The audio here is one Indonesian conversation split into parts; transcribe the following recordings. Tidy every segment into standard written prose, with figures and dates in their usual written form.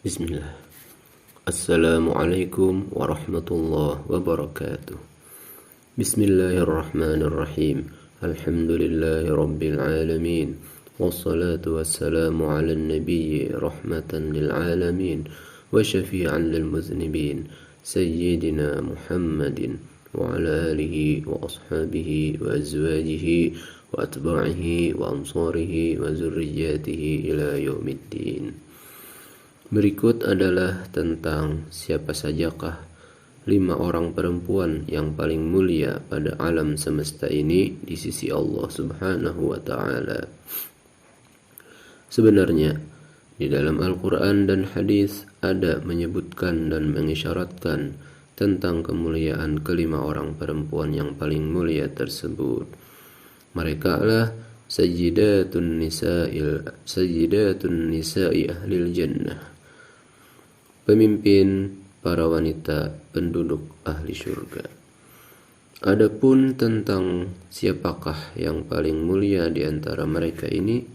Bismillah. Assalamualaikum warahmatullahi wabarakatuh. Bismillahirrahmanirrahim. Alhamdulillahi rabbil alamin. Wassalatu wassalamu ala nabiyyi rahmatan lil alamin wa syafi'an lil muznibin sayyidina Muhammadin wa ala alihi wa ashabihi wa azwajihi wa atba'ihi wa ansarihi wa zurriyyatihi ila yaumiddin. Berikut adalah tentang siapa sajakah 5 orang perempuan yang paling mulia pada alam semesta ini di sisi Allah Subhanahu wa Ta'ala. Sebenarnya di dalam Al-Quran dan hadis ada menyebutkan dan mengisyaratkan tentang kemuliaan kelima orang perempuan yang paling mulia tersebut. Mereka adalah sayyidatun nisa'i ahlil jannah, pemimpin para wanita penduduk ahli syurga. Adapun tentang siapakah yang paling mulia di antara mereka ini,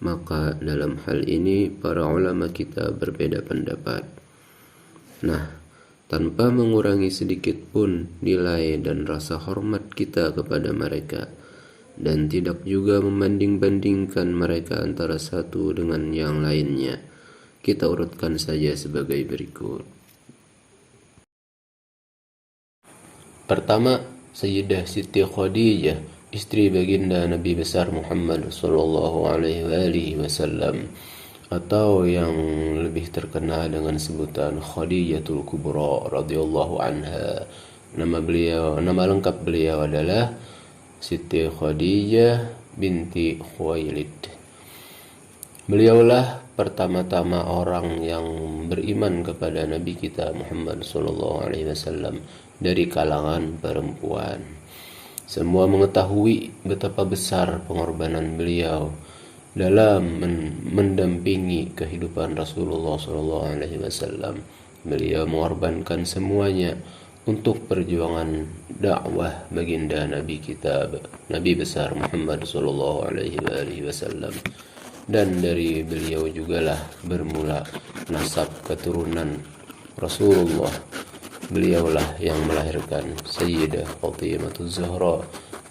maka dalam hal ini para ulama kita berbeda pendapat. Nah, tanpa mengurangi sedikit pun nilai dan rasa hormat kita kepada mereka, dan tidak juga membanding-bandingkan mereka antara satu dengan yang lainnya, kita urutkan saja sebagai berikut. Pertama, Sayyidah Siti Khadijah, istri baginda Nabi besar Muhammad sallallahu alaihi wasallam, atau yang lebih terkenal dengan sebutan Khadijatul Kubra radhiyallahu anha. Nama lengkap beliau adalah Siti Khadijah binti Khuwailid. Beliaulah pertama-tama orang yang beriman kepada Nabi kita Muhammad SAW dari kalangan perempuan. Semua mengetahui betapa besar pengorbanan beliau dalam mendampingi kehidupan Rasulullah SAW. Beliau mengorbankan semuanya untuk perjuangan dakwah baginda Nabi kita, Nabi besar Muhammad SAW. Dan dari beliau jugalah bermula nasab keturunan Rasulullah. Beliaulah yang melahirkan Sayyidah Fatimah Zahra.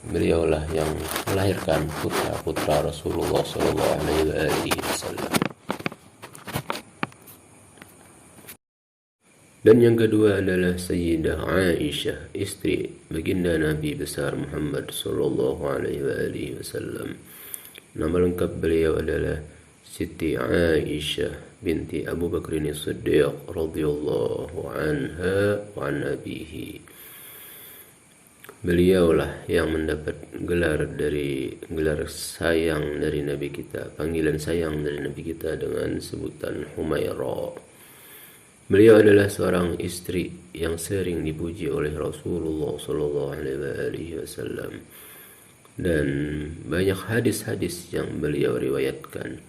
Beliaulah yang melahirkan putra-putra Rasulullah SAW. Dan yang kedua adalah Sayyidah Aisyah, istri baginda Nabi besar Muhammad SAW. Nama lengkap beliau adalah Siti Aisyah binti Abu Bakr As-Siddiq radhiyallahu anha wa an abihi. Beliaulah yang mendapat gelar sayang dari Nabi kita, panggilan sayang dari Nabi kita dengan sebutan Humaira. Beliau adalah seorang istri yang sering dipuji oleh Rasulullah SAW. Dan banyak hadis-hadis yang beliau riwayatkan.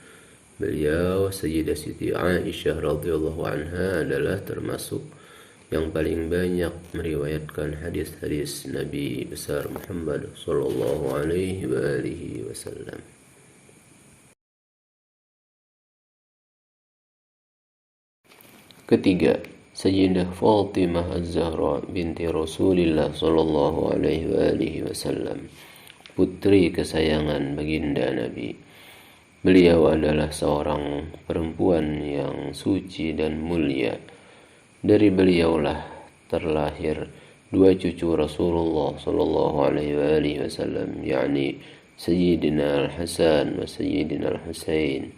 Beliau Sayyidah Siti Aisyah radhiyallahu anha adalah termasuk yang paling banyak meriwayatkan hadis-hadis Nabi besar Muhammad sallallahu alaihi wasallam. Ketiga, Sayyidah Fatimah Az-Zahra binti Rasulillah sallallahu alaihi wasallam, putri kesayangan baginda Nabi. Beliau adalah seorang perempuan yang suci dan mulia. Dari beliaulah terlahir 2 cucu Rasulullah sallallahu alaihi wasallam, yakni Sayyidina Al-Hasan wa Sayyidina Al-Husain,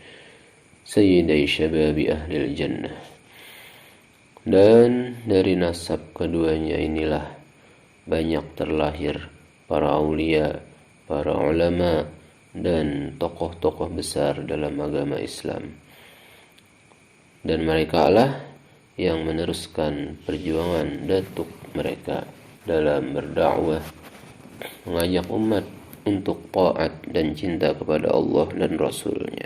Sayyiday Syababi Ahlil Jannah. Dan dari nasab keduanya inilah banyak terlahir para aulia, para ulama, dan tokoh-tokoh besar dalam agama Islam. Dan mereka lah yang meneruskan perjuangan datuk mereka dalam berdakwah, mengajak umat untuk taat dan cinta kepada Allah dan Rasulnya.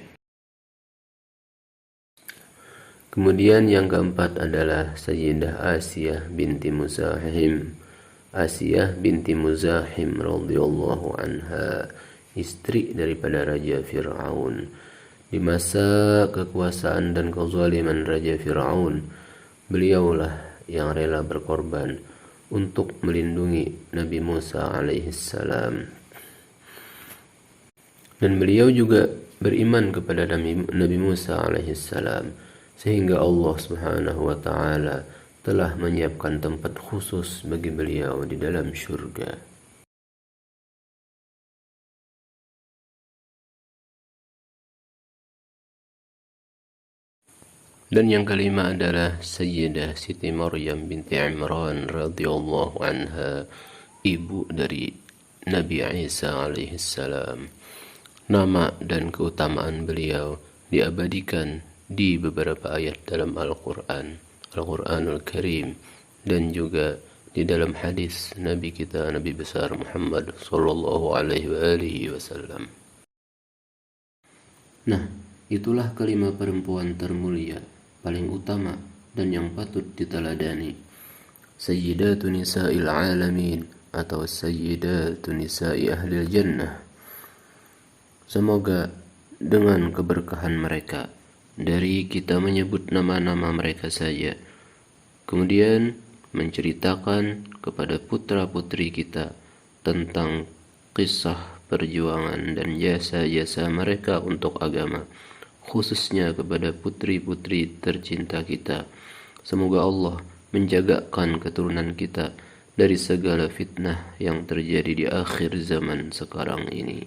Kemudian yang keempat adalah Sayyidah Asiyah binti Muzahim. Asiyah binti Muzahim radhiyallahu anha, istri daripada Raja Fir'aun. Di masa kekuasaan dan kezaliman Raja Fir'aun, beliaulah yang rela berkorban untuk melindungi Nabi Musa alaihissalam. Dan beliau juga beriman kepada Nabi Musa alaihissalam, sehingga Allah Subhanahu wa ta'ala telah menyiapkan tempat khusus bagi beliau di dalam syurga. Dan yang kelima adalah Sayyidah Siti Maryam binti Imran radhiyallahu anha, ibu dari Nabi Isa alaihissalam. Nama dan keutamaan beliau diabadikan di beberapa ayat dalam Al-Quran, Al-Quranul Karim, dan juga di dalam hadis Nabi kita, Nabi besar Muhammad sallallahu alaihi wasallam. Nah, itulah kelima perempuan termulia, paling utama dan yang patut diteladani. Sayyidatu nisa'il alamin atau Sayyidatu nisa'i ahlil jannah. Semoga dengan keberkahan mereka, dari kita menyebut nama-nama mereka saja, kemudian menceritakan kepada putra-putri kita tentang kisah perjuangan dan jasa-jasa mereka untuk agama, khususnya kepada putri-putri tercinta kita. Semoga Allah menjagakan keturunan kita dari segala fitnah yang terjadi di akhir zaman sekarang ini.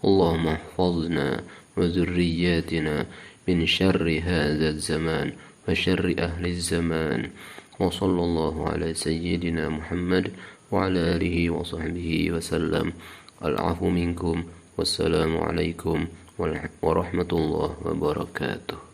Allahumma hafazna wa zurriyatina min syarri hadzal zaman wa syarri ahli zaman. Wa sallallahu ala sayyidina Muhammad wa ala alihi wa sahbihi wa sallam. Al-afu minkum. Wassalamu alaikum warahmatullahi wabarakatuh.